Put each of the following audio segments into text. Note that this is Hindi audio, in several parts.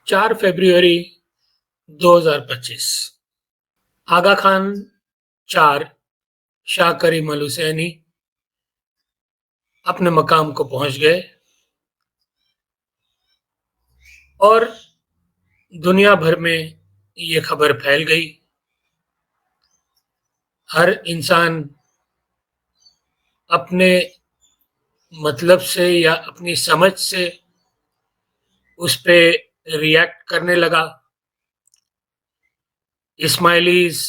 4 फरवरी 2025। आगा खान 4 शाह करीम अल हुसैनी अपने मकाम को पहुंच गए और दुनिया भर में ये खबर फैल गई। हर इंसान अपने मतलब से या अपनी समझ से उस पे रिएक्ट करने लगा। इस्माइलीज,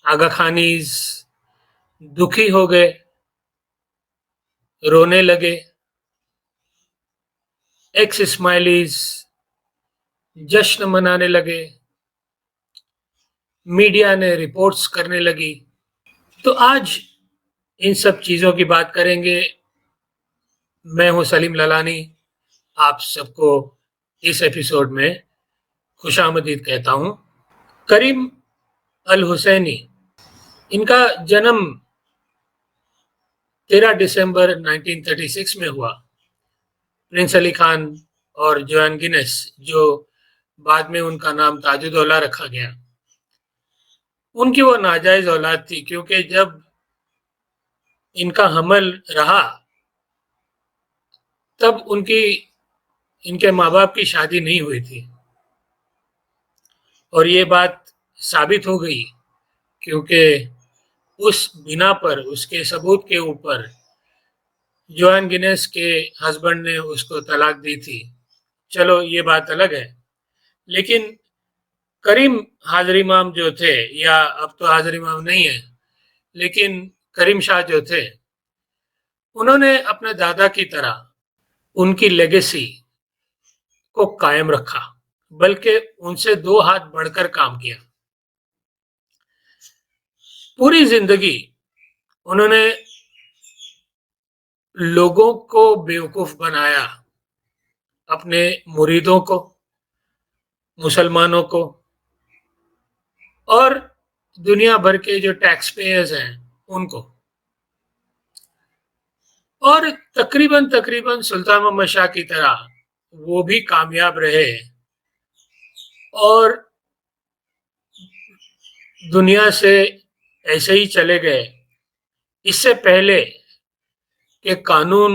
आगा खानीज दुखी हो गए, रोने लगे। एक्स इस्माइलीज जश्न मनाने लगे, मीडिया ने रिपोर्ट्स करने लगी। तो आज इन सब चीज़ों की बात करेंगे। मैं हूं सलीम ललानी, आप सबको इस एपिसोड में खुशामदीद कहता हूं। करीम अल हुसैनी, इनका जन्म 13 दिसंबर 1936 में हुआ। प्रिंस अली खान और जोआन गिनेस, जो बाद में उनका नाम ताजुद्दौला रखा गया, उनकी वो नाजायज औलाद थी, क्योंकि जब इनका हमल रहा तब इनके माँ बाप की शादी नहीं हुई थी। और ये बात साबित हो गई क्योंकि उस बिना पर, उसके सबूत के ऊपर जोआन गिनेस के हस्बैंड ने उसको तलाक दी थी। चलो ये बात अलग है, लेकिन करीम हाजिर इमाम जो थे, या अब तो हाजिर इमाम नहीं है, लेकिन करीम शाह जो थे, उन्होंने अपने दादा की तरह उनकी लेगेसी को कायम रखा, बल्कि उनसे 2 हाथ बढ़कर काम किया। पूरी जिंदगी उन्होंने लोगों को बेवकूफ बनाया, अपने मुरीदों को, मुसलमानों को, और दुनिया भर के जो टैक्स पेयर्स हैं उनको। और तकरीबन तकरीबन सुल्तान मोहम्मद शाह की तरह वो भी कामयाब रहे और दुनिया से ऐसे ही चले गए, इससे पहले कि कानून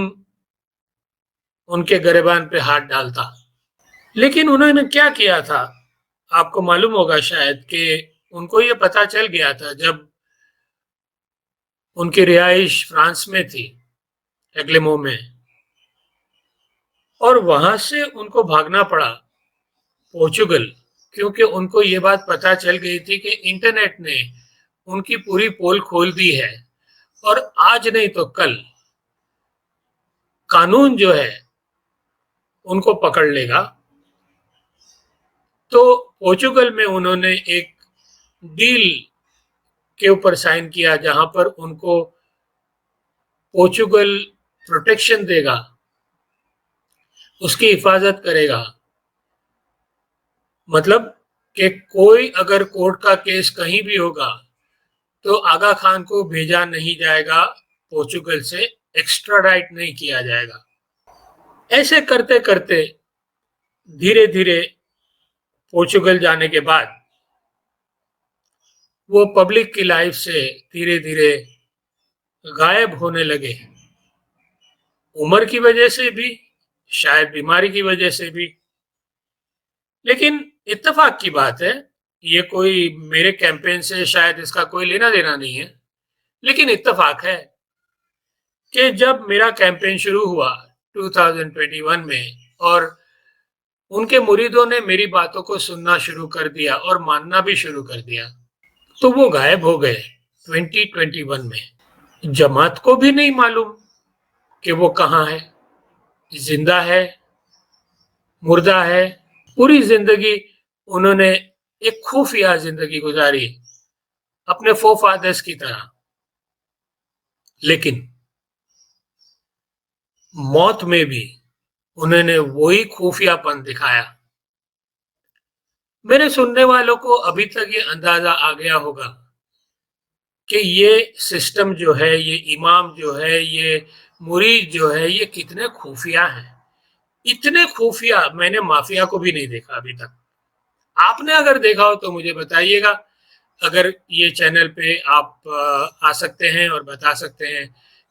उनके गिरबान पे हाथ डालता। लेकिन उन्होंने क्या किया था, आपको मालूम होगा शायद कि उनको ये पता चल गया था, जब उनकी रिहाइश फ्रांस में थी, एग्लेमो में, और वहां से उनको भागना पड़ा पोर्चुगल, क्योंकि उनको ये बात पता चल गई थी कि इंटरनेट ने उनकी पूरी पोल खोल दी है और आज नहीं तो कल कानून जो है उनको पकड़ लेगा। तो पोर्चुगल में उन्होंने एक डील के ऊपर साइन किया, जहां पर उनको पोर्चुगल प्रोटेक्शन देगा, उसकी हिफाजत करेगा। मतलब कि कोई अगर कोर्ट का केस कहीं भी होगा तो आगा खान को भेजा नहीं जाएगा पोर्चुगल से, एक्स्ट्राडाइट नहीं किया जाएगा। ऐसे करते करते धीरे धीरे पोर्चुगल जाने के बाद वो पब्लिक की लाइफ से धीरे धीरे गायब होने लगे। उम्र की वजह से भी, शायद बीमारी की वजह से भी। लेकिन इत्तेफाक की बात है, ये कोई मेरे कैंपेन से शायद इसका कोई लेना देना नहीं है, लेकिन इत्तेफाक है कि जब मेरा कैंपेन शुरू हुआ 2021 में और उनके मुरीदों ने मेरी बातों को सुनना शुरू कर दिया और मानना भी शुरू कर दिया, तो वो गायब हो गए 2021 में। जमात को भी नहीं मालूम कि वो कहाँ है, जिंदा है, मुर्दा है। पूरी जिंदगी उन्होंने एक खुफिया जिंदगी गुजारी, अपने फोरफादर्स की तरह। लेकिन मौत में भी उन्होंने वही खुफियापन दिखाया। मेरे सुनने वालों को अभी तक ये अंदाजा आ गया होगा कि ये सिस्टम जो है, ये इमाम जो है, ये मुरीद जो है, ये कितने खुफिया हैं। इतने खुफिया मैंने माफिया को भी नहीं देखा अभी तक। आपने अगर देखा हो तो मुझे बताइएगा। अगर ये चैनल पे आप आ सकते हैं और बता सकते हैं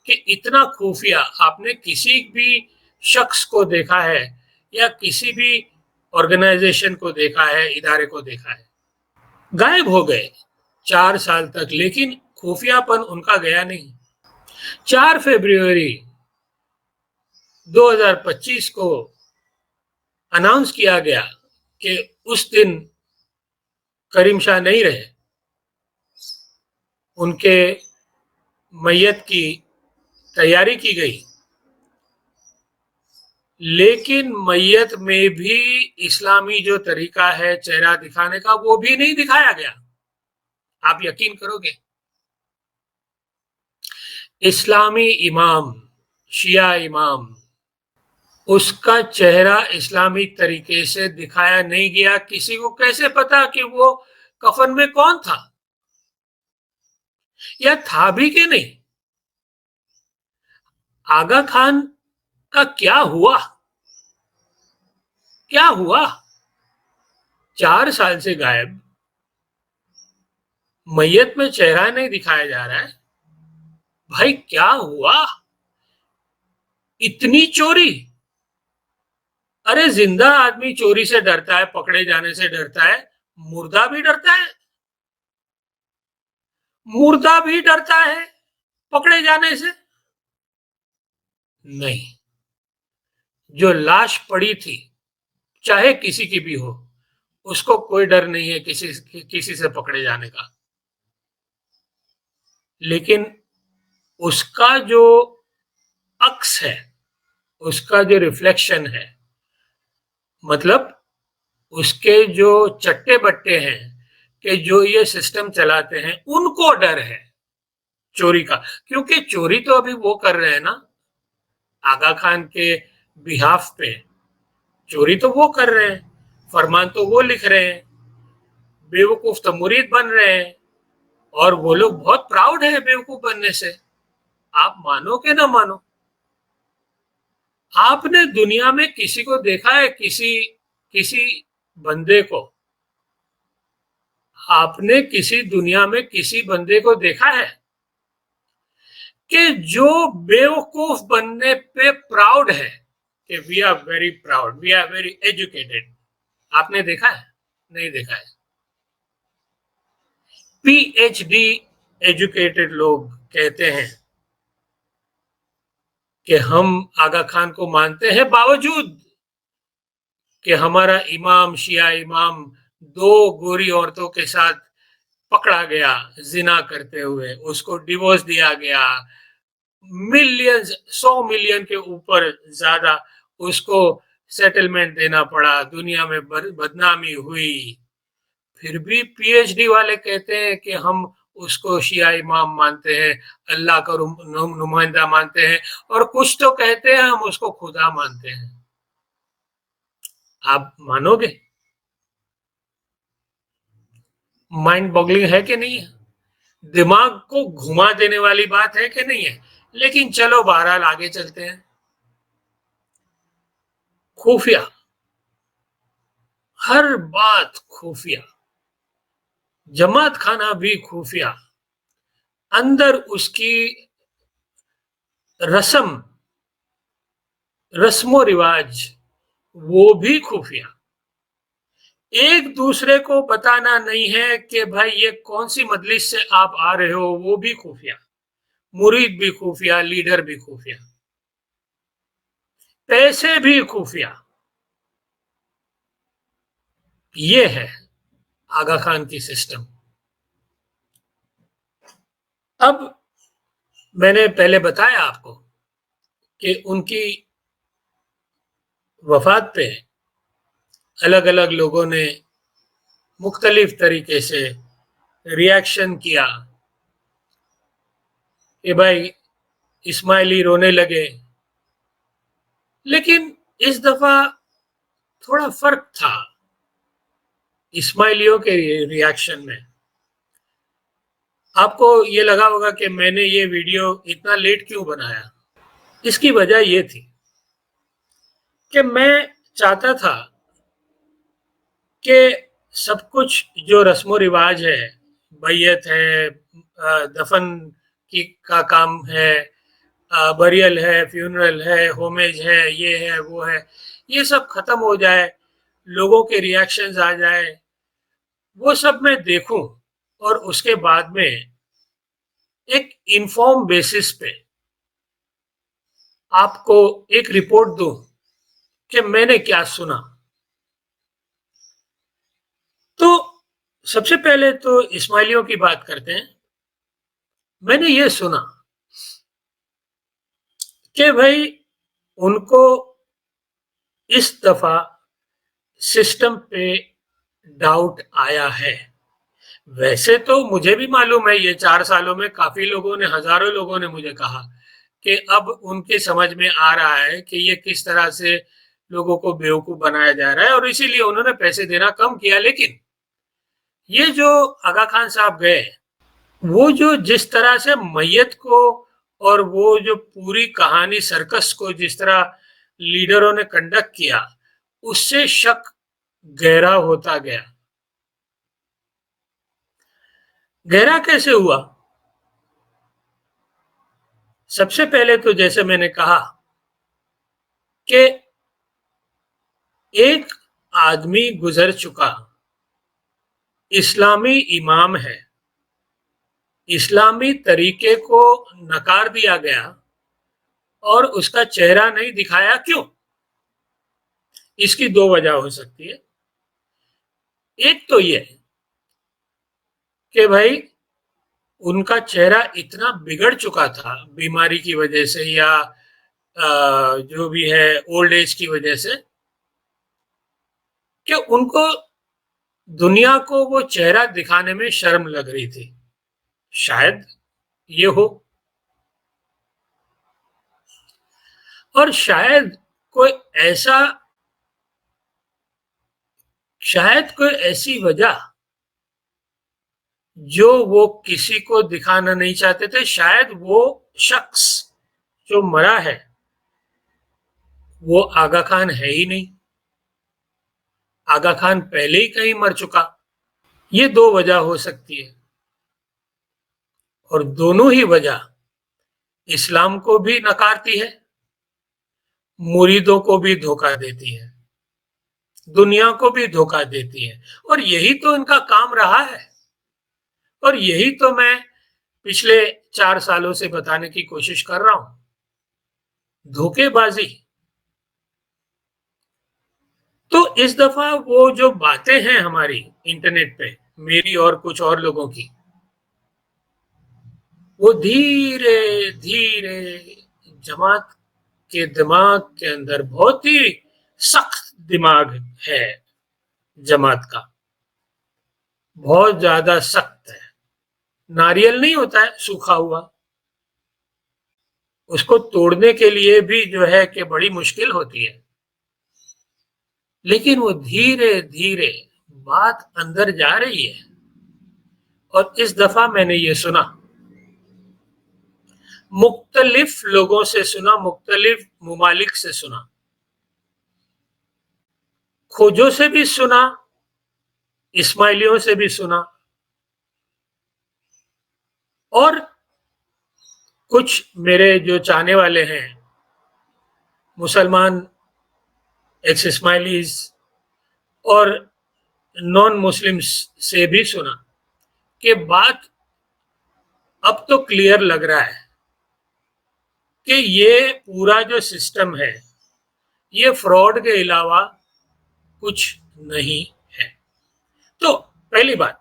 कि इतना खुफिया आपने किसी भी शख्स को देखा है या किसी भी ऑर्गेनाइजेशन को देखा है, इदारे को देखा है। गायब हो गए 4 साल तक, लेकिन खुफियापन उनका गया नहीं। 4 फरवरी 2025 को अनाउंस किया गया कि उस दिन करीम शाह नहीं रहे, उनके मैयत की तैयारी की गई, लेकिन मैयत में भी इस्लामी जो तरीका है चेहरा दिखाने का वो भी नहीं दिखाया गया। आप यकीन करोगे, इस्लामी इमाम, शिया इमाम, उसका चेहरा इस्लामिक तरीके से दिखाया नहीं गया। किसी को कैसे पता कि वो कफन में कौन था, या था भी कि नहीं। आगा खान का क्या हुआ, क्या हुआ? 4 साल से गायब, मैयत में चेहरा नहीं दिखाया जा रहा है। भाई क्या हुआ? इतनी चोरी? अरे जिंदा आदमी चोरी से डरता है, पकड़े जाने से डरता है, मुर्दा भी डरता है। मुर्दा भी डरता है पकड़े जाने से? नहीं, जो लाश पड़ी थी चाहे किसी की भी हो, उसको कोई डर नहीं है किसी से पकड़े जाने का। लेकिन उसका जो अक्स है, उसका जो रिफ्लेक्शन है, मतलब उसके जो चट्टे बट्टे हैं कि जो ये सिस्टम चलाते हैं, उनको डर है चोरी का। क्योंकि चोरी तो अभी वो कर रहे हैं ना, आगा खान के बिहाफ पे चोरी तो वो कर रहे हैं, फरमान तो वो लिख रहे हैं, बेवकूफ तो मुरीद बन रहे हैं, और वो लोग बहुत प्राउड है बेवकूफ बनने से। आप मानो कि ना मानो, आपने दुनिया में किसी को देखा है, किसी किसी बंदे को, आपने किसी दुनिया में किसी बंदे को देखा है कि जो बेवकूफ बनने पे प्राउड है कि we are very proud, we are very educated? आपने देखा है? नहीं देखा है। पीएचडी एजुकेटेड लोग कहते हैं कि हम आगा खान को मानते हैं, बावजूद कि हमारा इमाम, शिया इमाम, 2 गोरी औरतों के साथ पकड़ा गया जिना करते हुए, उसको डिवोर्स दिया गया, मिलियंस, 100 मिलियन के ऊपर ज्यादा उसको सेटलमेंट देना पड़ा, दुनिया में बदनामी हुई। फिर भी पीएचडी वाले कहते हैं कि हम उसको शिया इमाम मानते हैं, अल्लाह का नुमाइंदा मानते हैं, और कुछ तो कहते हैं हम उसको खुदा मानते हैं। आप मानोगे? माइंड बॉगलिंग है कि नहीं है? दिमाग को घुमा देने वाली बात है कि नहीं है? लेकिन चलो बहरहाल आगे चलते हैं। खुफिया, हर बात खुफिया, जमात खाना भी खुफिया, अंदर उसकी रस्म, रस्मो रिवाज, वो भी खुफिया। एक दूसरे को बताना नहीं है कि भाई ये कौन सी मजलिस से आप आ रहे हो, वो भी खुफिया। मुरीद भी खुफिया, लीडर भी खुफिया, पैसे भी खुफिया। ये है आगा खान की सिस्टम। अब मैंने पहले बताया आपको कि उनकी वफात पे अलग अलग लोगों ने मुख्तलिफ तरीके से रिएक्शन किया कि भाई इस्माइली रोने लगे। लेकिन इस दफा थोड़ा फर्क था इस्माइलियों के रिएक्शन में। आपको ये लगा होगा कि मैंने ये वीडियो इतना लेट क्यों बनाया। इसकी वजह ये थी कि मैं चाहता था कि सब कुछ जो रस्मो रिवाज है, बैयत है, दफन की का काम है, बरियल है, फ्यूनरल है, होमेज है, ये है, वो है, ये सब खत्म हो जाए, लोगों के रिएक्शंस आ जाए, वो सब मैं देखूं और उसके बाद में एक इन्फॉर्म बेसिस पे आपको एक रिपोर्ट दूं कि मैंने क्या सुना। तो सबसे पहले तो इस्माइलियों की बात करते हैं। मैंने ये सुना कि भाई उनको इस दफा सिस्टम पे डाउट आया है। वैसे तो मुझे भी मालूम है, ये 4 सालों में काफी लोगों ने, हजारों लोगों ने मुझे कहा कि अब उनके समझ में आ रहा है कि ये किस तरह से लोगों को बेवकूफ बनाया जा रहा है, और इसीलिए उन्होंने पैसे देना कम किया। लेकिन ये जो आगा खान साहब गए, वो जो जिस तरह से मैयत को और वो जो पूरी कहानी सर्कस को जिस तरह लीडरों ने कंडक्ट किया, उससे शक गहरा होता गया। गहरा कैसे हुआ? सबसे पहले तो जैसे मैंने कहा कि एक आदमी गुजर चुका, इस्लामी इमाम है, इस्लामी तरीके को नकार दिया गया और उसका चेहरा नहीं दिखाया, क्यों? इसकी दो वजह हो सकती है। एक तो ये कि भाई उनका चेहरा इतना बिगड़ चुका था बीमारी की वजह से या जो भी है ओल्ड एज की वजह से, कि उनको दुनिया को वो चेहरा दिखाने में शर्म लग रही थी। शायद ये हो, और ऐसा शायद कोई ऐसी वजह जो वो किसी को दिखाना नहीं चाहते थे। शायद वो शख्स जो मरा है वो आगा खान है ही नहीं, आगा खान पहले ही कहीं मर चुका। ये दो वजह हो सकती है, और दोनों ही वजह इस्लाम को भी नकारती है, मुरीदों को भी धोखा देती है, दुनिया को भी धोखा देती है। और यही तो इनका काम रहा है, और यही तो मैं पिछले 4 सालों से बताने की कोशिश कर रहा हूं, धोखेबाजी। तो इस दफा वो जो बातें हैं हमारी इंटरनेट पे, मेरी और कुछ और लोगों की, वो धीरे धीरे जमात के दिमाग के अंदर, बहुत ही सख्त दिमाग है जमात का, बहुत ज्यादा सख्त है। नारियल नहीं होता है सूखा हुआ, उसको तोड़ने के लिए भी जो है कि बड़ी मुश्किल होती है, लेकिन वो धीरे धीरे बात अंदर जा रही है। और इस दफा मैंने ये सुना, मुख्तलिफ लोगों से सुना, मुख्तलिफ मुमालिक से सुना, खोजों से भी सुना, इस्माइलियों से भी सुना, और कुछ मेरे जो चाहने वाले हैं मुसलमान एक्स इस्माइलीज और नॉन मुस्लिम्स से भी सुना कि बात अब तो क्लियर लग रहा है कि ये पूरा जो सिस्टम है ये फ्रॉड के अलावा कुछ नहीं है। तो पहली बात,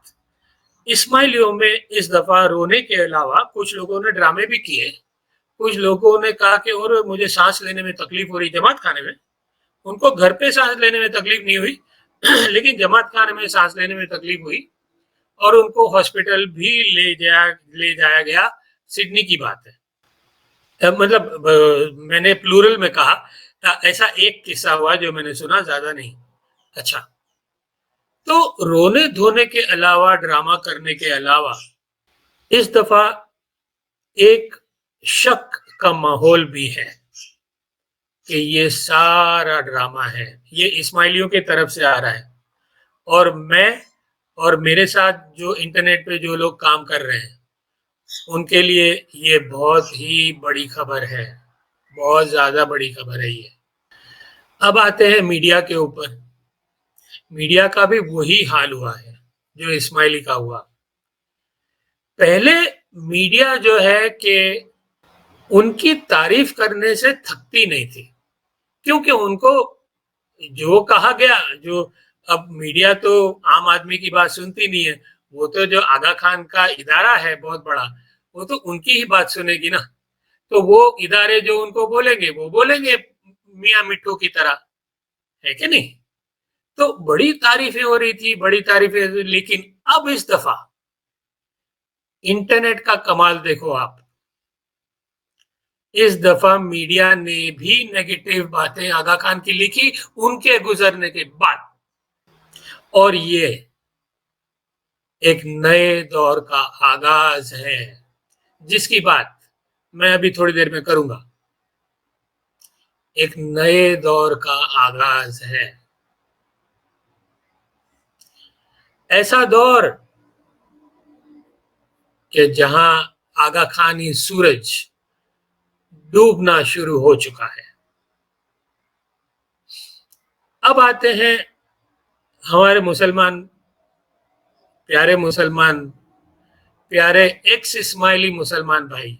इस्माइलियों में इस दफा रोने के अलावा कुछ लोगों ने ड्रामे भी किए। कुछ लोगों ने कहा कि और मुझे सांस लेने में तकलीफ हो रही जमात खाने में। उनको घर पे सांस लेने में तकलीफ नहीं हुई लेकिन जमात खाने में सांस लेने में तकलीफ हुई, और उनको हॉस्पिटल भी ले जाया गया। सिडनी की बात है, मतलब मैंने प्लूरल में कहा, ऐसा एक किस्सा हुआ जो मैंने सुना, ज्यादा नहीं। अच्छा, तो रोने धोने के अलावा, ड्रामा करने के अलावा, इस दफा एक शक का माहौल भी है कि ये सारा ड्रामा है, ये इस्माइलियों की तरफ से आ रहा है और मैं और मेरे साथ जो इंटरनेट पे जो लोग काम कर रहे हैं उनके लिए ये बहुत ही बड़ी खबर है, बहुत ज्यादा बड़ी खबर है ये। अब आते हैं मीडिया के ऊपर। मीडिया का भी वही हाल हुआ है जो इस्माइली का हुआ। पहले मीडिया जो है कि उनकी तारीफ करने से थकती नहीं थी, क्योंकि उनको जो कहा गया, जो अब मीडिया तो आम आदमी की बात सुनती नहीं है, वो तो जो आगा खान का इदारा है बहुत बड़ा, वो तो उनकी ही बात सुनेगी ना। तो वो इदारे जो उनको बोलेंगे वो बोलेंगे मियाँ मिट्टू की तरह, है कि नहीं। तो बड़ी तारीफें हो रही थी, बड़ी तारीफें, लेकिन अब इस दफा इंटरनेट का कमाल देखो आप। इस दफा मीडिया ने भी नेगेटिव बातें आगा खान की लिखी उनके गुजरने के बाद, और ये एक नए दौर का आगाज है जिसकी बात मैं अभी थोड़ी देर में करूंगा। एक नए दौर का आगाज है, ऐसा दौर कि जहां आगा खानी सूरज डूबना शुरू हो चुका है। अब आते हैं हमारे मुसलमान, प्यारे मुसलमान, प्यारे एक्स इस्माइली मुसलमान भाई।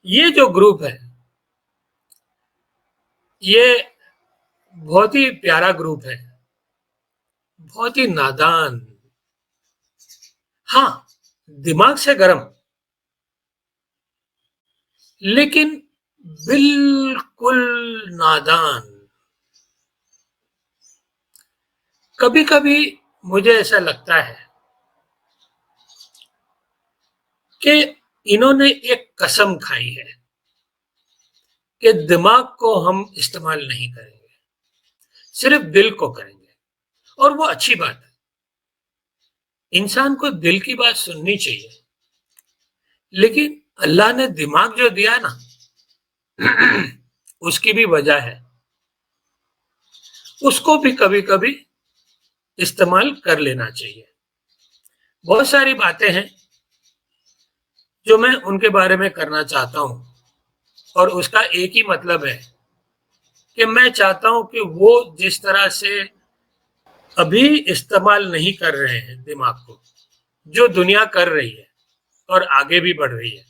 ये जो ग्रुप है ये बहुत ही प्यारा ग्रुप है, बहुत ही नादान, हाँ दिमाग से गर्म, लेकिन बिल्कुल नादान। कभी कभी मुझे ऐसा लगता है कि इन्होंने एक कसम खाई है कि दिमाग को हम इस्तेमाल नहीं करेंगे, सिर्फ दिल को करेंगे। और वो अच्छी बात है, इंसान को दिल की बात सुननी चाहिए, लेकिन अल्लाह ने दिमाग जो दिया ना उसकी भी वजह है, उसको भी कभी कभी इस्तेमाल कर लेना चाहिए। बहुत सारी बातें हैं जो मैं उनके बारे में करना चाहता हूं, और उसका एक ही मतलब है कि मैं चाहता हूं कि वो जिस तरह से अभी इस्तेमाल नहीं कर रहे हैं दिमाग को, जो दुनिया कर रही है और आगे भी बढ़ रही है,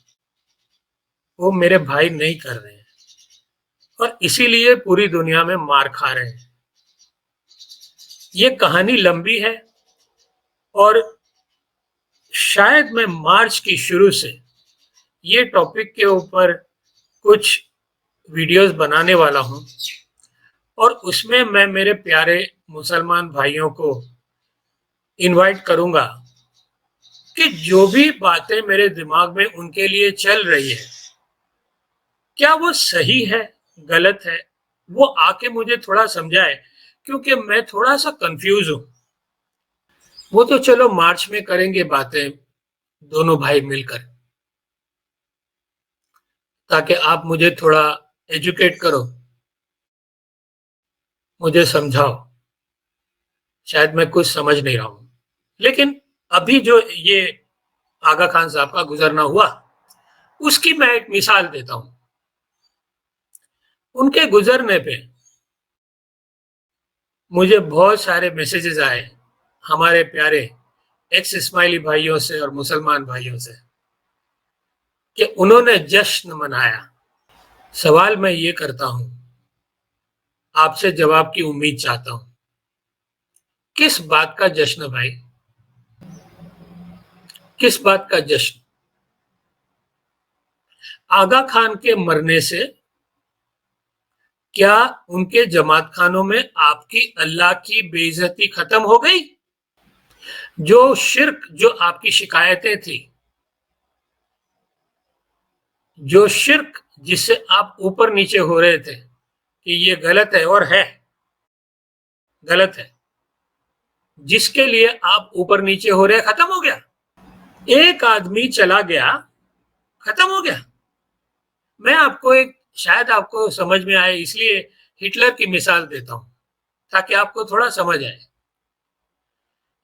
वो मेरे भाई नहीं कर रहे हैं, और इसीलिए पूरी दुनिया में मार खा रहे हैं। ये कहानी लंबी है और शायद मैं मार्च की शुरू से ये टॉपिक के ऊपर कुछ वीडियोस बनाने वाला हूं, और उसमें मैं मेरे प्यारे मुसलमान भाइयों को इनवाइट करूंगा कि जो भी बातें मेरे दिमाग में उनके लिए चल रही है, क्या वो सही है, गलत है, वो आके मुझे थोड़ा समझाए, क्योंकि मैं थोड़ा सा कंफ्यूज हूं। वो तो चलो मार्च में करेंगे बातें दोनों भाई मिलकर, ताकि आप मुझे थोड़ा एजुकेट करो, मुझे समझाओ। शायद मैं कुछ समझ नहीं रहा हूं, लेकिन अभी जो ये आगा खान साहब का गुजरना हुआ उसकी मैं एक मिसाल देता हूं। उनके गुजरने पे मुझे बहुत सारे मैसेजेस आए हमारे प्यारे एक्स इस्माइली भाइयों से और मुसलमान भाइयों से कि उन्होंने जश्न मनाया। सवाल मैं ये करता हूं, आपसे जवाब की उम्मीद चाहता हूं, किस बात का जश्न भाई, किस बात का जश्न? आगा खान के मरने से क्या उनके जमात खानों में आपकी अल्लाह की बेइज्जती खत्म हो गई? जो शिर्क, जो आपकी शिकायतें थी, जो शिर्क जिससे आप ऊपर नीचे हो रहे थे कि ये गलत है, और है गलत है, जिसके लिए आप ऊपर नीचे हो रहे, खत्म हो गया। एक आदमी चला गया, खत्म हो गया। मैं आपको एक शायद आपको समझ में आए, इसलिए हिटलर की मिसाल देता हूं ताकि आपको थोड़ा समझ आए।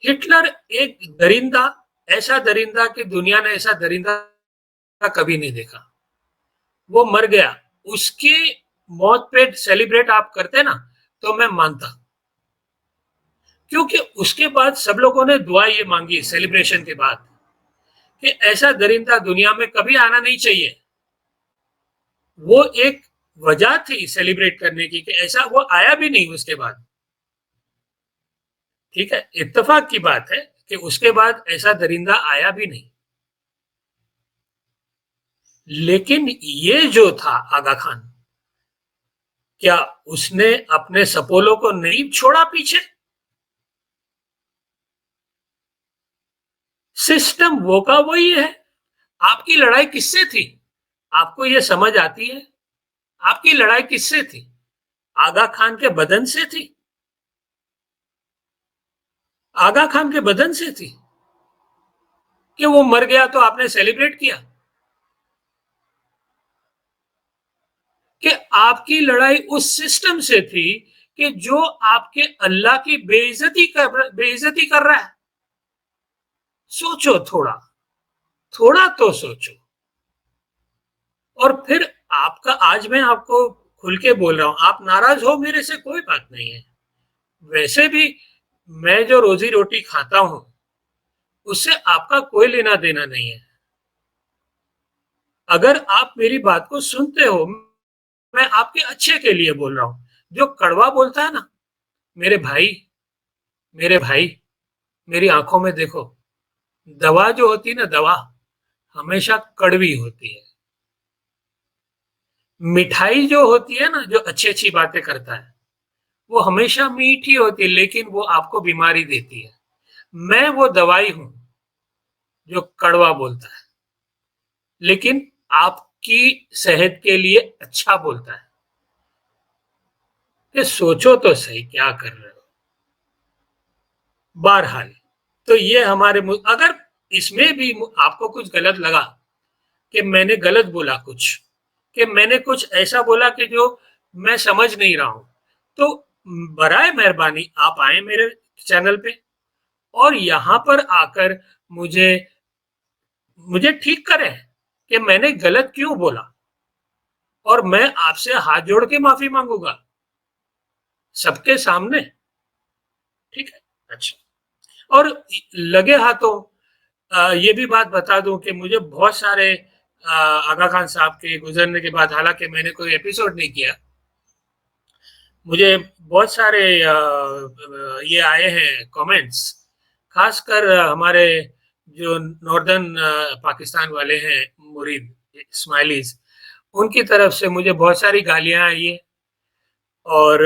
हिटलर एक दरिंदा, ऐसा दरिंदा कि दुनिया ने ऐसा दरिंदा कभी नहीं देखा, वो मर गया। उसकी मौत पे सेलिब्रेट आप करते ना, तो मैं मानता, क्योंकि उसके बाद सब लोगों ने दुआ ये मांगी सेलिब्रेशन के बाद कि ऐसा दरिंदा दुनिया में कभी आना नहीं चाहिए। वो एक वजह थी सेलिब्रेट करने की कि ऐसा वो आया भी नहीं उसके बाद। ठीक है, इत्तेफाक की बात है कि उसके बाद ऐसा दरिंदा आया भी नहीं। लेकिन ये जो था आगा खान, क्या उसने अपने सपोलों को नहीं छोड़ा पीछे? सिस्टम वो का वही है। आपकी लड़ाई किससे थी? आपको ये समझ आती है? आपकी लड़ाई किससे थी? आगा खान के बदन से थी। आगा खान के बदन से थी कि वो मर गया तो आपने सेलिब्रेट किया? कि आपकी लड़ाई उस सिस्टम से थी कि जो आपके अल्लाह की बेइज्जती कर रहा है? सोचो थोड़ा, थोड़ा तो सोचो। और फिर आपका, आज मैं आपको खुल के बोल रहा हूं, आप नाराज हो मेरे से, कोई बात नहीं है। वैसे भी मैं जो रोजी रोटी खाता हूं उससे आपका कोई लेना देना नहीं है। अगर आप मेरी बात को सुनते हो, मैं आपके अच्छे के लिए बोल रहा हूं। जो कड़वा बोलता है ना, मेरे भाई, मेरे भाई, मेरी आंखों में देखो, दवा जो होती है ना, दवा हमेशा कड़वी होती है। मिठाई जो होती है ना, जो अच्छी अच्छी बातें करता है, वो हमेशा मीठी होती है, लेकिन वो आपको बीमारी देती है। मैं वो दवाई हूं जो कड़वा बोलता है, लेकिन आपकी सेहत के लिए अच्छा बोलता है। ये सोचो तो सही, क्या कर रहे हो। बहरहाल, तो ये हमारे, अगर इसमें भी आपको कुछ गलत लगा कि मैंने गलत बोला कुछ, कि मैंने कुछ ऐसा बोला कि जो मैं समझ नहीं रहा हूं, तो बराए मेहरबानी आप आए मेरे चैनल पे और यहां पर आकर मुझे मुझे ठीक करें कि मैंने गलत क्यों बोला, और मैं आपसे हाथ जोड़ के माफी मांगूंगा सबके सामने। ठीक है, अच्छा। और लगे हाथों ये भी बात बता दूं कि मुझे बहुत सारे आगा खान साहब के गुजरने के बाद, हालांकि मैंने कोई एपिसोड नहीं किया, मुझे बहुत सारे ये आए हैं कमेंट्स, खासकर हमारे जो नॉर्दर्न पाकिस्तान वाले हैं, मुरीद इस्माइलीज, उनकी तरफ से मुझे बहुत सारी गालियां आई है। और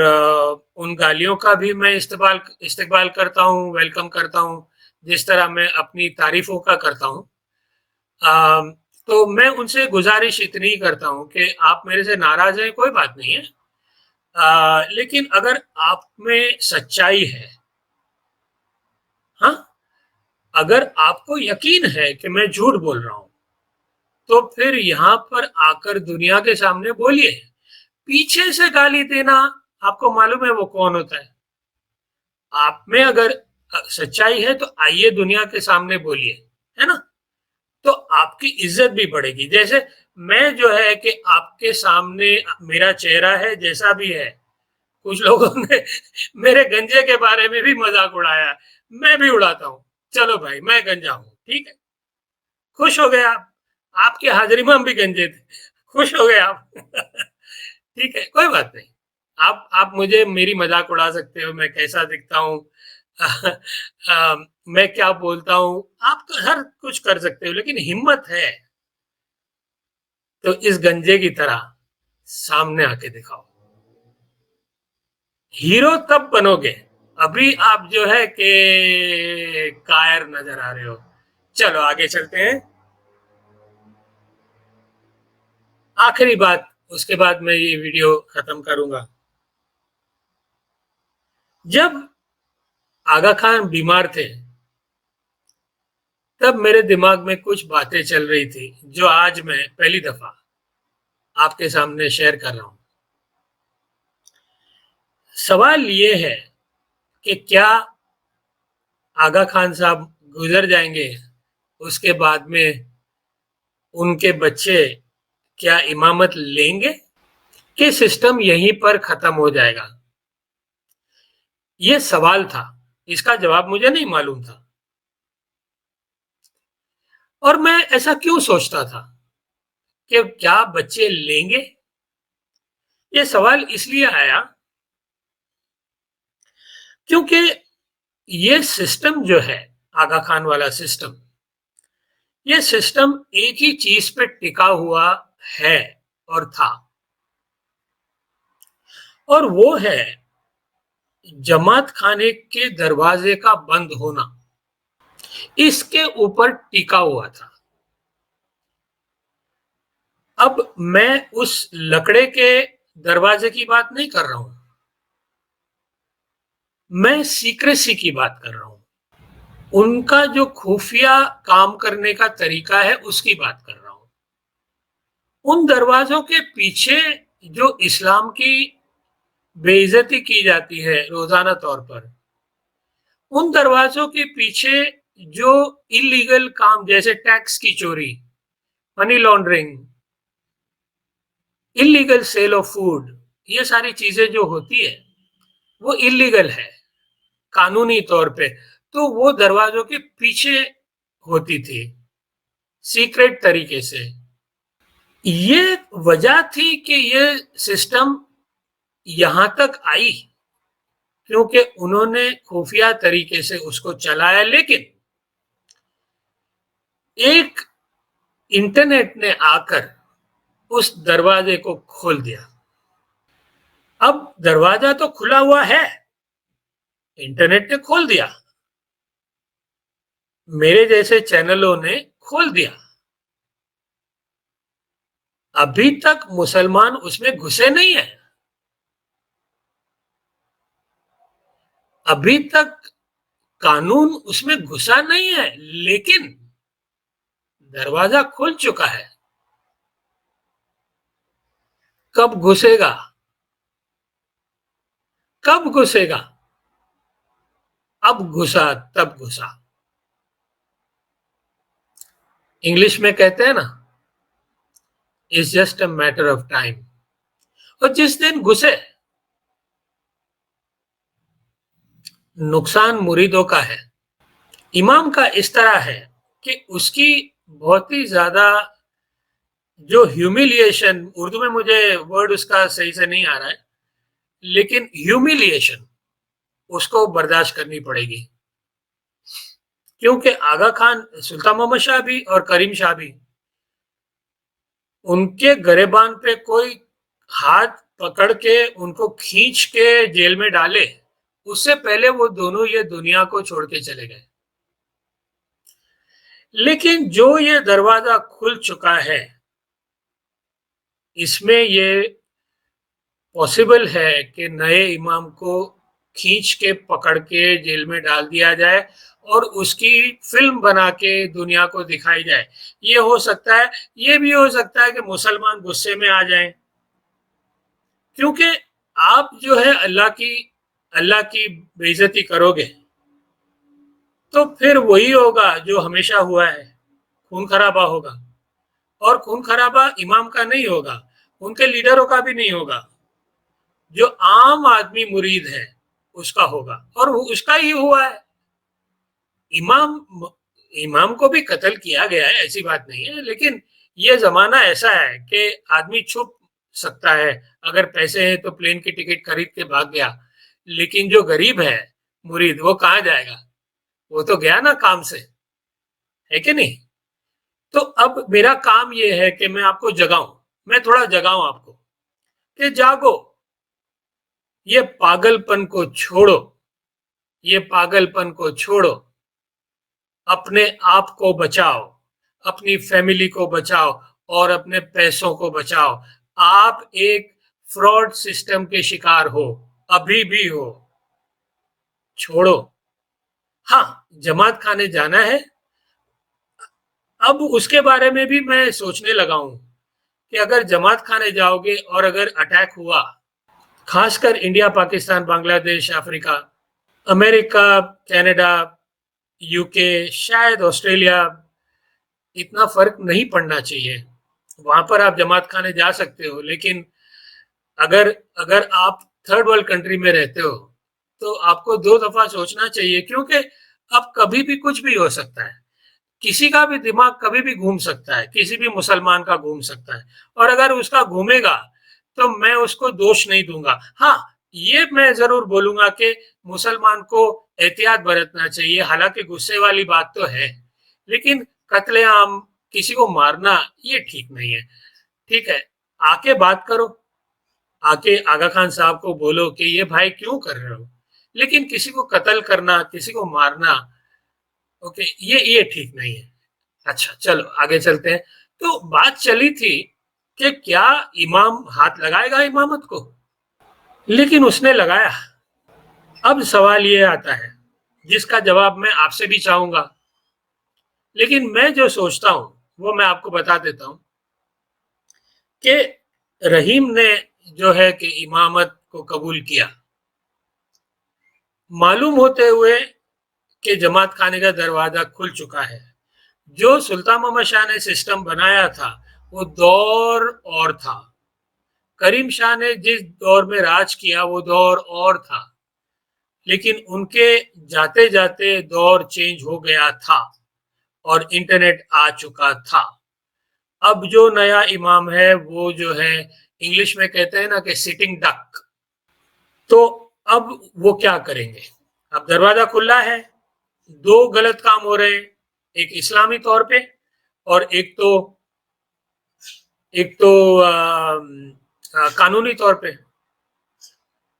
उन गालियों का भी मैं इस्तेमाल इस्तेमाल करता हूँ, वेलकम करता हूँ, जिस तरह मैं अपनी तारीफों का करता हूँ। तो मैं उनसे गुजारिश इतनी ही करता हूँ कि आप मेरे से नाराज हैं, कोई बात नहीं है, लेकिन अगर आप में सच्चाई है, हाँ, अगर आपको यकीन है कि मैं झूठ बोल रहा हूँ, तो फिर यहाँ पर आकर दुनिया के सामने बोलिए। पीछे से गाली देना, आपको मालूम है वो कौन होता है? आप में अगर सच्चाई है तो आइए दुनिया के सामने बोलिए, है ना? तो आपकी इज्जत भी बढ़ेगी। जैसे मैं जो है कि आपके सामने मेरा चेहरा है जैसा भी है, कुछ लोगों ने मेरे गंजे के बारे में भी मजाक उड़ाया, मैं भी उड़ाता हूँ। चलो भाई, मैं गंजा हूँ, ठीक है, खुश हो गए आप। आपकी हाजिरी में हम भी गंजे थे, खुश हो गए आप। ठीक है, कोई बात नहीं। आप मुझे मेरी मजाक उड़ा सकते हो, मैं कैसा दिखता हूँ, मैं क्या बोलता हूँ, आप तो हर कुछ कर सकते हो, लेकिन हिम्मत है तो इस गंजे की तरह सामने आके दिखाओ। हीरो तब बनोगे, अभी आप जो है कि कायर नजर आ रहे हो। चलो आगे चलते हैं। आखिरी बात, उसके बाद मैं ये वीडियो खत्म करूंगा। जब आगा खान बीमार थे, तब मेरे दिमाग में कुछ बातें चल रही थी जो आज मैं पहली दफा आपके सामने शेयर कर रहा हूं। सवाल ये है कि क्या आगा खान साहब गुजर जाएंगे, उसके बाद में उनके बच्चे क्या इमामत लेंगे, कि सिस्टम यहीं पर खत्म हो जाएगा? ये सवाल था, इसका जवाब मुझे नहीं मालूम था। और मैं ऐसा क्यों सोचता था कि क्या बच्चे लेंगे? ये सवाल इसलिए आया क्योंकि ये सिस्टम जो है, आगा खान वाला सिस्टम, ये सिस्टम एक ही चीज पे टिका हुआ है और था, और वो है जमात खाने के दरवाजे का बंद होना। इसके ऊपर टिका हुआ था। अब मैं उस लकड़े के दरवाजे की बात नहीं कर रहा हूं, मैं सीक्रेसी की बात कर रहा हूं। उनका जो खुफिया काम करने का तरीका है उसकी बात कर रहा हूं। उन दरवाजों के पीछे जो इस्लाम की बेइज्जती की जाती है रोजाना तौर पर, उन दरवाजों के पीछे जो इलीगल काम जैसे टैक्स की चोरी, money laundering, illegal sale of food, ये सारी चीजें जो होती है वो इलीगल है कानूनी तौर पे, तो वो दरवाजों के पीछे होती थी सीक्रेट तरीके से। ये वजह थी कि ये सिस्टम यहां तक आई क्योंकि उन्होंने खुफिया तरीके से उसको चलाया, लेकिन एक इंटरनेट ने आकर उस दरवाजे को खोल दिया। अब दरवाजा तो खुला हुआ है, इंटरनेट ने खोल दिया, मेरे जैसे चैनलों ने खोल दिया। अभी तक मुसलमान उसमें घुसे नहीं है, अभी तक कानून उसमें घुसा नहीं है, लेकिन दरवाजा खुल चुका है। कब घुसेगा? कब घुसेगा? अब घुसा तब घुसा। इंग्लिश में कहते हैं ना, it's just a matter of time. और जिस दिन घुसे, नुकसान मुरीदों का है। इमाम का इस तरह है कि उसकी बहुत ही ज्यादा जो ह्यूमिलिएशन, उर्दू में मुझे वर्ड उसका सही से नहीं आ रहा है, लेकिन ह्यूमिलिएशन उसको बर्दाश्त करनी पड़ेगी, क्योंकि आगा खान, सुल्तान मोहम्मद शाह भी और करीम शाह भी, उनके गरेबान पे कोई हाथ पकड़ के उनको खींच के जेल में डाले, उससे पहले वो दोनों ये दुनिया को छोड़ के चले गए। लेकिन जो ये दरवाजा खुल चुका है, इसमें ये पॉसिबल है कि नए इमाम को खींच के पकड़ के जेल में डाल दिया जाए और उसकी फिल्म बना के दुनिया को दिखाई जाए। ये हो सकता है, ये भी हो सकता है कि मुसलमान गुस्से में आ जाएं, क्योंकि आप जो है अल्लाह की बेइज्जती करोगे तो फिर वही होगा जो हमेशा हुआ है, खून खराबा होगा। और खून खराबा इमाम का नहीं होगा, उनके लीडरों का भी नहीं होगा, जो आम आदमी मुरीद है उसका होगा, और उसका ही हुआ है। इमाम इमाम को भी कत्ल किया गया है, ऐसी बात नहीं है, लेकिन ये जमाना ऐसा है कि आदमी छुप सकता है। अगर पैसे हैं तो प्लेन की टिकट खरीद के भाग गया, लेकिन जो गरीब है मुरीद, वो कहाँ जाएगा? वो तो गया ना काम से, है कि नहीं? तो अब मेरा काम ये है कि मैं आपको जगाऊं, मैं थोड़ा जगाऊं आपको कि जागो, ये पागलपन को छोड़ो, ये पागलपन को छोड़ो, अपने आप को बचाओ, अपनी फैमिली को बचाओ और अपने पैसों को बचाओ। आप एक फ्रॉड सिस्टम के शिकार हो, अभी भी हो, छोड़ो। हाँ, जमात खाने जाना है, अब उसके बारे में भी मैं सोचने लगा हूं कि अगर जमात खाने जाओगे और अगर अटैक हुआ, खासकर India, Pakistan, Bangladesh, Africa, America, Canada, UK, शायद ऑस्ट्रेलिया, इतना फर्क नहीं पड़ना चाहिए। वहां पर आप जमात खाने जा सकते हो, लेकिन अगर अगर आप थर्ड वर्ल्ड कंट्री में रहते हो तो आपको दो दफा सोचना चाहिए, क्योंकि अब कभी भी कुछ भी हो सकता है। किसी का भी दिमाग कभी भी घूम सकता है, किसी भी मुसलमान का घूम सकता है, और अगर उसका घूमेगा तो मैं उसको दोष नहीं दूंगा। हाँ, ये मैं जरूर बोलूंगा कि मुसलमान को एहतियात बरतना चाहिए, हालांकि गुस्से वाली बात तो है, लेकिन कत्लेआम, किसी को मारना, ये ठीक नहीं है। ठीक है, आके बात करो, आके आगा खान साहब को बोलो कि ये भाई क्यों कर रहे हो, लेकिन किसी को कत्ल करना, किसी को मारना, ओके, ये ठीक नहीं है। अच्छा, चलो आगे चलते हैं। तो बात चली थी कि क्या इमाम हाथ लगाएगा इमामत को, लेकिन उसने लगाया। अब सवाल ये आता है जिसका जवाब मैं आपसे भी चाहूंगा, लेकिन मैं जो सोचता हूं वो मैं आपको बता देता हूं कि रहीम ने जो है कि इमामत को कबूल किया, मालूम होते हुए कि जमात खाने का दरवाजा खुल चुका है। जो सुल्तान मोहम्मद शाह ने सिस्टम बनाया था वो दौर और था, करीम शाह ने जिस दौर में राज किया वो दौर और था, लेकिन उनके जाते जाते दौर चेंज हो गया था और इंटरनेट आ चुका था। अब जो नया इमाम है वो जो है, इंग्लिश में कहते हैं ना कि सिटिंग डक, तो अब वो क्या करेंगे? अब दरवाजा खुला है, दो गलत काम हो रहे हैं, एक इस्लामी तौर पे और एक तो कानूनी तौर पे।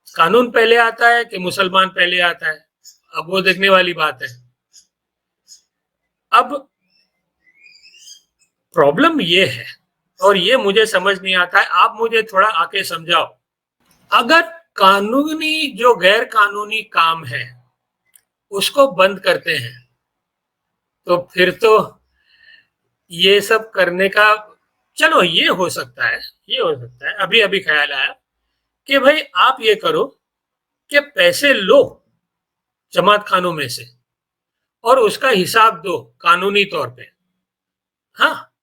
कानून पहले आता है कि मुसलमान पहले आता है, अब वो देखने वाली बात है। अब प्रॉब्लम ये है, और ये मुझे समझ नहीं आता है, आप मुझे थोड़ा आके समझाओ। अगर कानूनी जो गैर कानूनी काम है उसको बंद करते हैं, तो फिर तो ये सब करने का, चलो ये हो सकता है, ये हो सकता है, अभी अभी ख्याल आया कि भाई आप ये करो कि पैसे लो जमात खानों में से और उसका हिसाब दो कानूनी तौर पे। हाँ,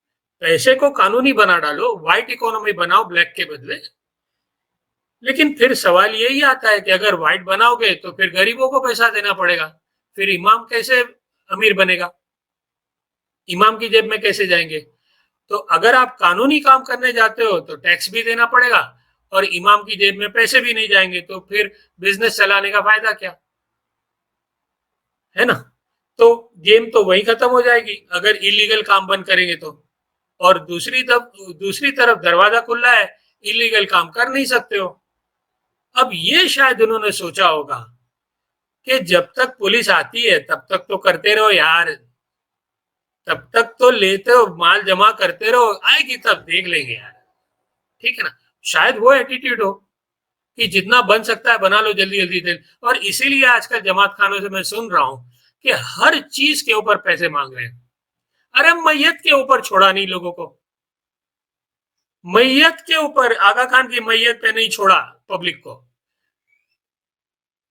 पैसे को कानूनी बना डालो, व्हाइट इकोनॉमी बनाओ ब्लैक के बदले। लेकिन फिर सवाल यही आता है कि अगर व्हाइट बनाओगे तो फिर गरीबों को पैसा देना पड़ेगा, फिर इमाम कैसे अमीर बनेगा, इमाम की जेब में कैसे जाएंगे? तो अगर आप कानूनी काम करने जाते हो तो टैक्स भी देना पड़ेगा और इमाम की जेब में पैसे भी नहीं जाएंगे, तो फिर बिजनेस चलाने का फायदा क्या? है ना? तो गेम तो वही खत्म हो जाएगी अगर इलीगल काम बंद करेंगे तो। और दूसरी तरफ दरवाजा खुला है, इलीगल काम कर नहीं सकते हो। अब ये शायद उन्होंने सोचा होगा कि जब तक पुलिस आती है तब तक तो करते रहो यार, तब तक तो लेते हो, माल जमा करते रहो, आएगी तब देख लेंगे यार। ठीक है ना? शायद वो एटीट्यूड हो कि जितना बन सकता है बना लो जल्दी जल्दी दे। और इसीलिए आजकल जमात खानों से मैं सुन रहा हूं कि हर चीज के ऊपर पैसे मांग रहे हैं। अरे मैयत के ऊपर छोड़ा नहीं लोगों को, मैयत के ऊपर, आगा खान की मैयत पे नहीं छोड़ा पब्लिक को।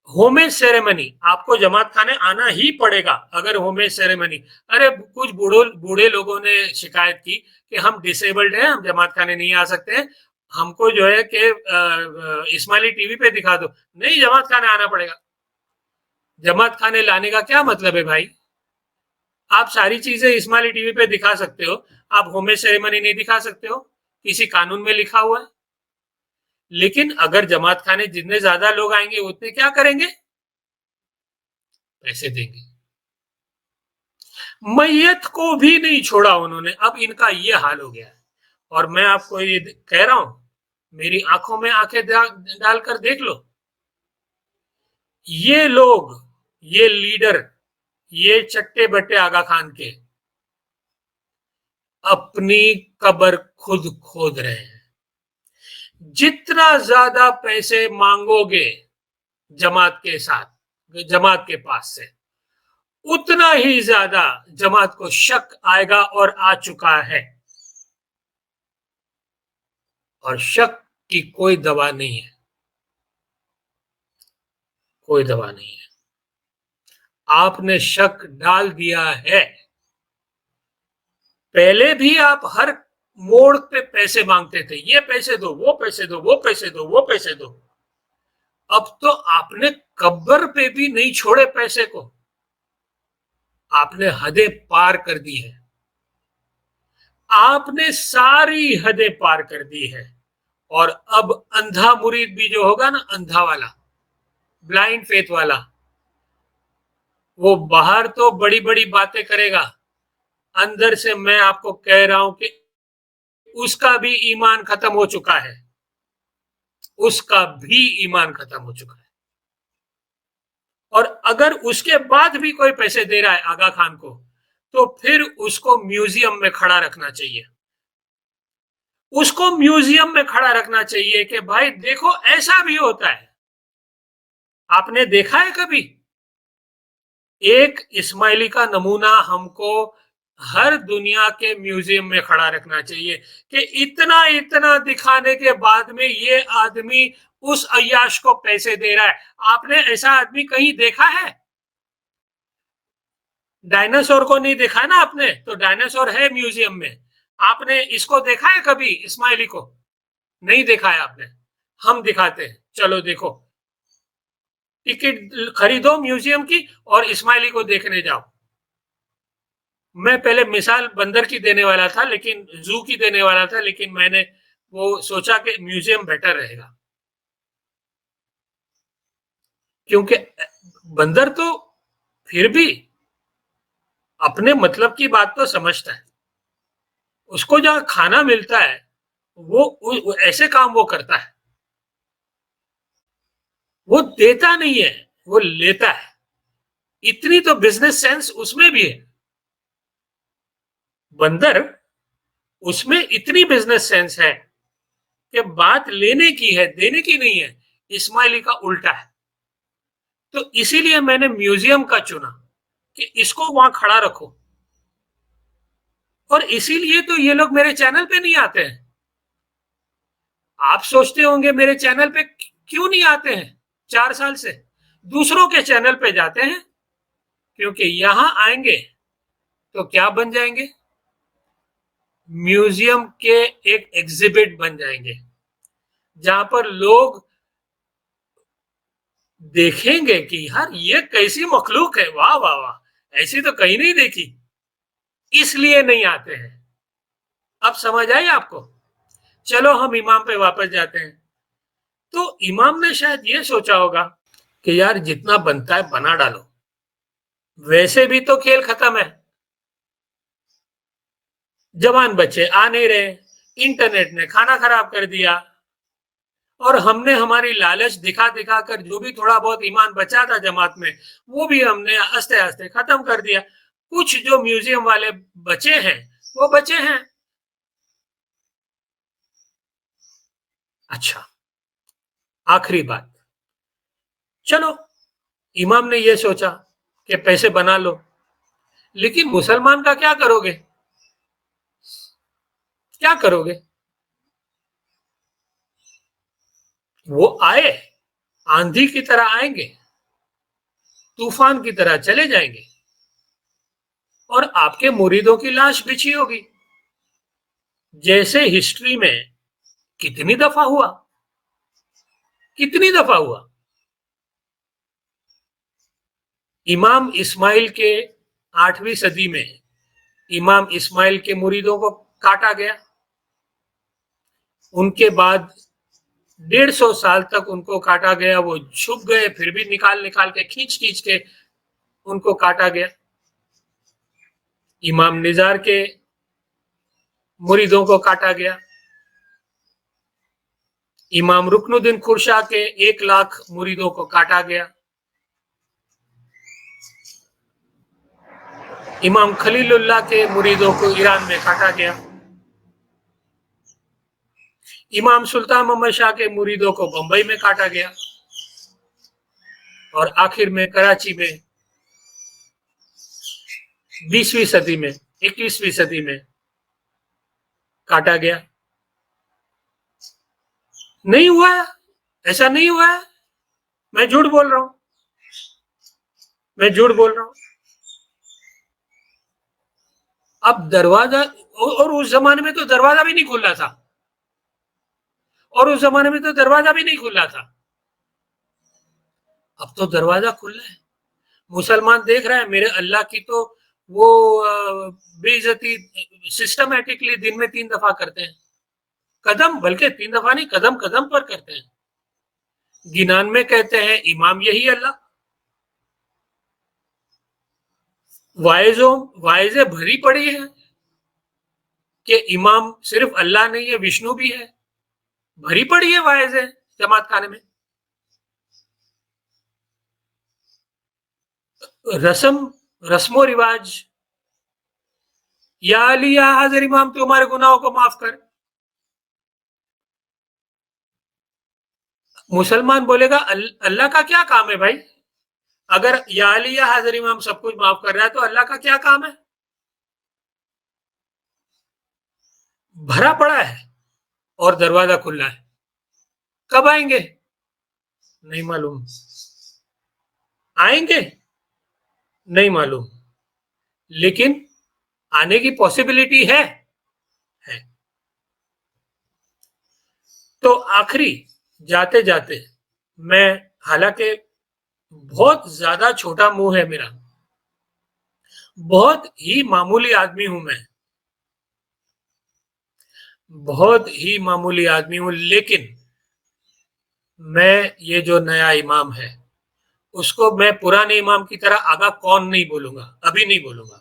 होमेज सेरेमनी आपको जमात खाने आना ही पड़ेगा अगर होमेज सेरेमनी। अरे कुछ बूढ़े लोगों ने शिकायत की कि हम डिसेबल्ड हैं, हम जमात खाने नहीं आ सकते हैं, हमको जो है कि इस्माइली टीवी पे दिखा दो। नहीं, जमात खाने आना पड़ेगा। जमात खाने लाने का क्या मतलब है भाई? आप सारी चीजें इस्माइली टीवी पे दिखा सकते हो, आप होमेज सेरेमनी नहीं दिखा सकते हो, किसी कानून में लिखा हुआ है। लेकिन अगर जमात खाने जितने ज्यादा लोग आएंगे उतने क्या करेंगे? पैसे देंगे। मैयत को भी नहीं छोड़ा उन्होंने, अब इनका ये हाल हो गया है। और मैं आपको ये कह रहा हूं, मेरी आंखों में आंखें डालकर देख लो, ये लोग, ये लीडर, ये चट्टे बट्टे आगा खान के अपनी कब्र खुद खोद रहे हैं। जितना ज्यादा पैसे मांगोगे जमात के साथ, जमात के पास से, उतना ही ज्यादा जमात को शक आएगा और आ चुका है। और शक की कोई दवा नहीं है, कोई दवा नहीं है। आपने शक डाल दिया है, पहले भी आप हर मोड़ पे पैसे मांगते थे, ये पैसे दो, वो पैसे दो, वो पैसे दो, वो पैसे दो। अब तो आपने कब्र पे भी नहीं छोड़े पैसे को, आपने हदें पार कर दी है, आपने सारी हदें पार कर दी है। और अब अंधा मुरीद भी जो होगा ना, अंधा वाला, ब्लाइंड फेथ वाला, वो बाहर तो बड़ी बड़ी बातें करेगा, अंदर से मैं आपको कह रहा हूं कि उसका भी ईमान खत्म हो चुका है, उसका भी ईमान खत्म हो चुका है। और अगर उसके बाद भी कोई पैसे दे रहा है आगा खान को, तो फिर उसको म्यूजियम में खड़ा रखना चाहिए, उसको म्यूजियम में खड़ा रखना चाहिए कि भाई देखो ऐसा भी होता है। आपने देखा है कभी? एक इस्माइली का नमूना हमको हर दुनिया के म्यूजियम में खड़ा रखना चाहिए कि इतना इतना दिखाने के बाद में ये आदमी उस अय्याश को पैसे दे रहा है। आपने ऐसा आदमी कहीं देखा है? डायनासोर को नहीं देखा ना आपने, तो डायनासोर है म्यूजियम में। आपने इसको देखा है कभी, इस्माइली को? नहीं देखा है आपने। हम दिखाते हैं, चलो देखो, टिकट खरीदो म्यूजियम की और इस्माइली को देखने जाओ। मैं पहले मिसाल बंदर की देने वाला था, लेकिन जू की देने वाला था, लेकिन मैंने वो सोचा कि म्यूजियम बेटर रहेगा, क्योंकि बंदर तो फिर भी अपने मतलब की बात तो समझता है, उसको जहां खाना मिलता है वो ऐसे काम वो करता है, वो देता नहीं है, वो लेता है। इतनी तो बिजनेस सेंस उसमें भी है। बंदर, उसमें इतनी बिजनेस सेंस है कि बात लेने की है, देने की नहीं है। इस्माइली का उल्टा है। तो इसीलिए मैंने म्यूजियम का चुना कि इसको वहां खड़ा रखो। और इसीलिए तो ये लोग मेरे चैनल पे नहीं आते हैं। आप सोचते होंगे मेरे चैनल पे क्यों नहीं आते हैं? 4 साल से दूसरों के चैनल पे जाते हैं, क्योंकि यहां आएंगे तो क्या बन जाएंगे? म्यूजियम के एक एग्जिबिट बन जाएंगे, जहां पर लोग देखेंगे कि यार ये कैसी मखलूक है, वाह वाह वाह, ऐसी तो कहीं नहीं देखी। इसलिए नहीं आते हैं। अब समझ आई आपको? चलो हम इमाम पे वापस जाते हैं। तो इमाम ने शायद ये सोचा होगा कि यार जितना बनता है बना डालो, वैसे भी तो खेल खत्म है, जवान बच्चे आ नहीं रहे, इंटरनेट ने खाना खराब कर दिया, और हमने हमारी लालच दिखा दिखा कर जो भी थोड़ा बहुत ईमान बचा था जमात में, वो भी हमने आस्ते आस्ते खत्म कर दिया। कुछ जो म्यूजियम वाले बचे हैं, वो बचे हैं। अच्छा, आखिरी बात, चलो इमाम ने ये सोचा कि पैसे बना लो, लेकिन मुसलमान का क्या करोगे? क्या करोगे? वो आए, आंधी की तरह आएंगे, तूफान की तरह चले जाएंगे, और आपके मुरीदों की लाश बिछी होगी, जैसे हिस्ट्री में कितनी दफा हुआ, कितनी दफा हुआ। इमाम इस्माइल के 8वीं सदी में इमाम इस्माइल के मुरीदों को काटा गया, उनके बाद 150 साल तक उनको काटा गया, वो छुप गए, फिर भी निकाल निकाल के खींच खींच के उनको काटा गया। इमाम निजार के मुरीदों को काटा गया, इमाम रुकनुद्दीन खुरशा के 1 लाख मुरीदों को काटा गया, इमाम खलीलुल्लाह के मुरीदों को ईरान में काटा गया, इमाम सुल्तान मोहम्मद शाह के मुरीदों को बंबई में काटा गया, और आखिर में कराची में 20वीं सदी में, 21वीं सदी में काटा गया। नहीं हुआ है, ऐसा नहीं हुआ है। मैं झूठ बोल रहा हूं, मैं झूठ बोल रहा हूं। अब दरवाजा, और उस जमाने में तो दरवाजा भी नहीं खुला था, और उस जमाने में तो दरवाजा भी नहीं खुला था। अब तो दरवाजा खुला है। मुसलमान देख रहा है मेरे अल्लाह की तो वो बेइज्जती सिस्टमेटिकली दिन में 3 दफा करते हैं। कदम, बल्कि 3 दफा नहीं, कदम कदम पर करते हैं। गिनान में कहते हैं इमाम यही अल्लाह। वाइजों वाइजें भरी पड़ी है कि इमाम सिर्फ अल्लाह नहीं है, विष्णु भी है। भरी पड़ी है वाइजें जमात खाने में। रस्म, रस्मो रिवाज, या अली या हाजिर इमाम तो हमारे गुनाहों को माफ कर। मुसलमान बोलेगा अल्लाह का क्या काम है भाई? अगर या अली या हाजिर इमाम सब कुछ माफ कर रहा है तो अल्लाह का क्या काम है? भरा पड़ा है और दरवाजा खुला है। कब आएंगे? नहीं मालूम। आएंगे? नहीं मालूम। लेकिन आने की पॉसिबिलिटी है। तो आखिरी, जाते जाते मैं, हालांकि बहुत ज्यादा छोटा मुंह है मेरा, बहुत ही मामूली आदमी हूं मैं, बहुत ही मामूली आदमी हूं, लेकिन मैं ये जो नया इमाम है उसको मैं पुराने इमाम की तरह आगा कौन नहीं बोलूंगा, अभी नहीं बोलूंगा।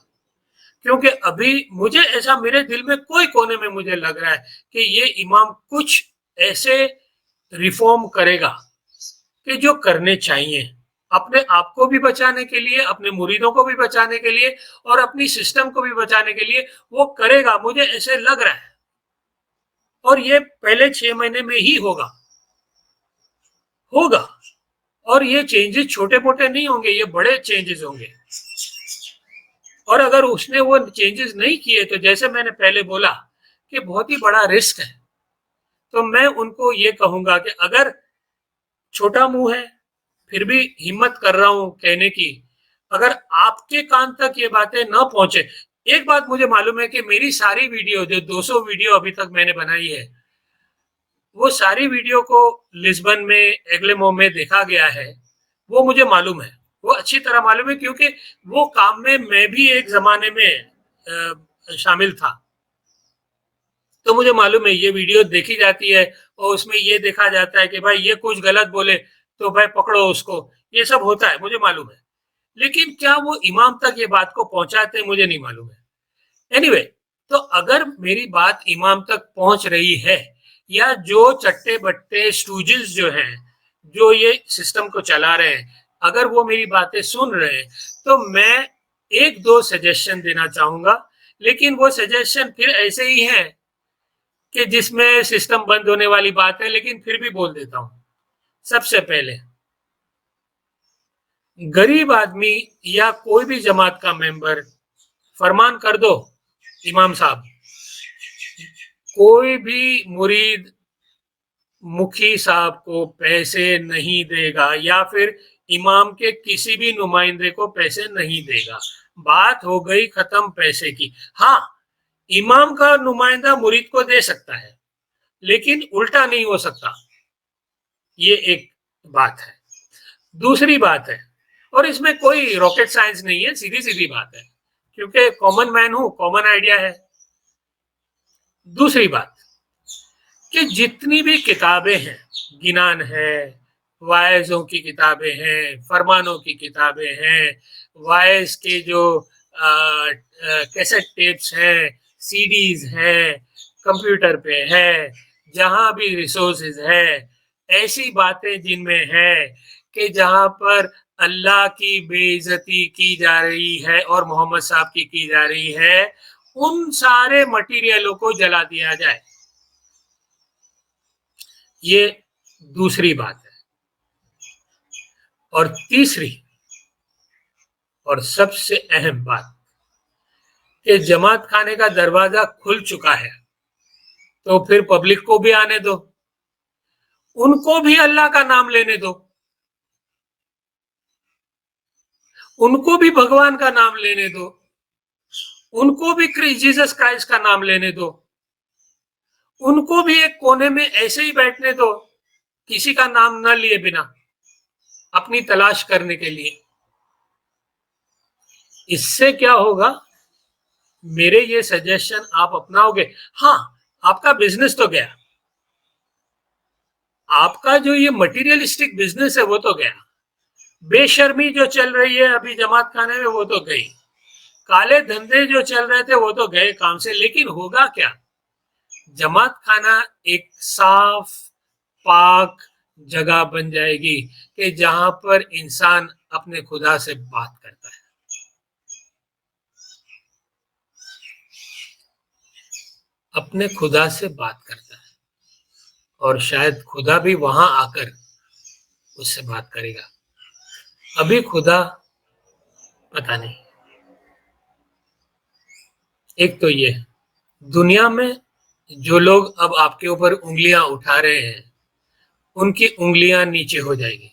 क्योंकि अभी मुझे ऐसा, मेरे दिल में कोई कोने में मुझे लग रहा है कि ये इमाम कुछ ऐसे रिफॉर्म करेगा कि जो करने चाहिए, अपने आप को भी बचाने के लिए, अपने मुरीदों को भी बचाने के लिए, और अपनी सिस्टम को भी बचाने के लिए वो करेगा, मुझे ऐसे लग रहा है। और ये पहले 6 महीने में ही होगा, होगा। और ये चेंजेस छोटे मोटे नहीं होंगे, ये बड़े चेंजेस होंगे। और अगर उसने वो चेंजेस नहीं किए तो जैसे मैंने पहले बोला कि बहुत ही बड़ा रिस्क है। तो मैं उनको ये कहूंगा कि अगर छोटा मुंह है फिर भी हिम्मत कर रहा हूं कहने की, अगर आपके कान तक ये बातें न पहुंचे। एक बात मुझे मालूम है कि मेरी सारी वीडियो, जो 200 वीडियो अभी तक मैंने बनाई है, वो सारी वीडियो को लिस्बन में, एग्लेमो में देखा गया है। वो मुझे मालूम है, वो अच्छी तरह मालूम है, क्योंकि वो काम में मैं भी एक जमाने में शामिल था। तो मुझे मालूम है ये वीडियो देखी जाती है और उसमें ये देखा जाता है कि भाई ये कुछ गलत बोले तो भाई पकड़ो उसको, ये सब होता है, मुझे मालूम है। लेकिन क्या वो इमाम तक ये बात को पहुंचाते हैं, मुझे नहीं मालूम है। एनीवे anyway, तो अगर मेरी बात इमाम तक पहुंच रही है, या जो चट्टे बट्टे स्टूजेस जो हैं, जो ये सिस्टम को चला रहे हैं, अगर वो मेरी बातें सुन रहे हैं, तो मैं एक दो सजेशन देना चाहूंगा। लेकिन वो सजेशन फिर ऐसे ही हैं कि जिसमें सिस्टम बंद होने वाली बात है, लेकिन फिर भी बोल देता हूं। सबसे पहले, गरीब आदमी या कोई भी जमात का मेंबर फरमान कर दो, इमाम साहब, कोई भी मुरीद मुखी साहब को पैसे नहीं देगा, या फिर इमाम के किसी भी नुमाइंदे को पैसे नहीं देगा। बात हो गई खत्म पैसे की। हाँ, इमाम का नुमाइंदा मुरीद को दे सकता है, लेकिन उल्टा नहीं हो सकता। ये एक बात है। दूसरी बात है, और इसमें कोई रॉकेट साइंस नहीं है, सीधी सीधी बात है, क्योंकि कॉमन मैन हूं, कॉमन आइडिया है। दूसरी बात कि जितनी भी किताबें हैं, गिनान है, वायजों की किताबें हैं, फरमानों की किताबें हैं, वायज के जो कैसेट टेप्स हैं, सीडीज हैं, कंप्यूटर पे है, जहां भी रिसोर्सेज है, ऐसी बातें जिनमें है कि जहां पर अल्लाह की बेइज्जती की जा रही है और मोहम्मद साहब की जा रही है, उन सारे मटेरियलों को जला दिया जाए। ये दूसरी बात है। और तीसरी और सबसे अहम बात कि जमात खाने का दरवाजा खुल चुका है, तो फिर पब्लिक को भी आने दो। उनको भी अल्लाह का नाम लेने दो, उनको भी भगवान का नाम लेने दो, उनको भी जीसस क्राइस्ट का नाम लेने दो, उनको भी एक कोने में ऐसे ही बैठने दो, किसी का नाम न लिए बिना, अपनी तलाश करने के लिए। इससे क्या होगा, मेरे ये सजेशन आप अपनाओगे, हाँ आपका बिजनेस तो गया, आपका जो ये मटेरियलिस्टिक बिजनेस है वो तो गया, बेशर्मी जो चल रही है अभी जमात खाने में वो तो गई, काले धंधे जो चल रहे थे वो तो गए काम से। लेकिन होगा क्या, जमात खाना एक साफ पाक जगह बन जाएगी कि जहां पर इंसान अपने खुदा से बात करता है, अपने खुदा से बात करता है, और शायद खुदा भी वहां आकर उससे बात करेगा। अभी खुदा पता नहीं। एक तो ये दुनिया में जो लोग अब आपके ऊपर उंगलियां उठा रहे हैं, उनकी उंगलियां नीचे हो जाएगी,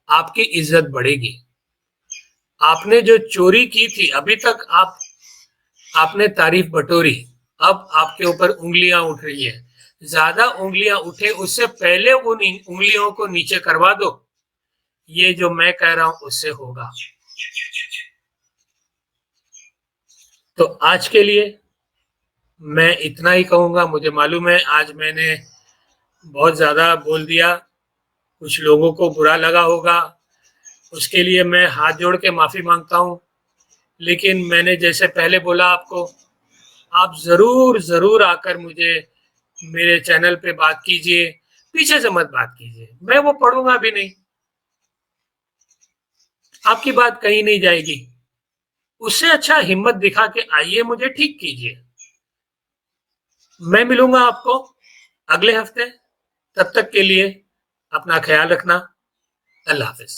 आपकी इज्जत बढ़ेगी। आपने जो चोरी की थी अभी तक आपने तारीफ बटोरी, अब आपके ऊपर उंगलियां उठ रही है, ज्यादा उंगलियां उठे उससे पहले उन उंगलियों को नीचे करवा दो। ये जो मैं कह रहा हूं उससे होगा। तो आज के लिए मैं इतना ही कहूंगा। मुझे मालूम है आज मैंने बहुत ज्यादा बोल दिया, कुछ लोगों को बुरा लगा होगा, उसके लिए मैं हाथ जोड़ के माफी मांगता हूं। लेकिन मैंने जैसे पहले बोला आपको, आप जरूर जरूर आकर मुझे मेरे चैनल पे बात कीजिए, पीछे से मत बात कीजिए, मैं वो पढ़ूंगा भी नहीं, आपकी बात कहीं नहीं जाएगी। उससे अच्छा हिम्मत दिखा के आइए, मुझे ठीक कीजिए। मैं मिलूंगा आपको अगले हफ्ते, तब तक के लिए अपना ख्याल रखना। अल्लाह हाफिज।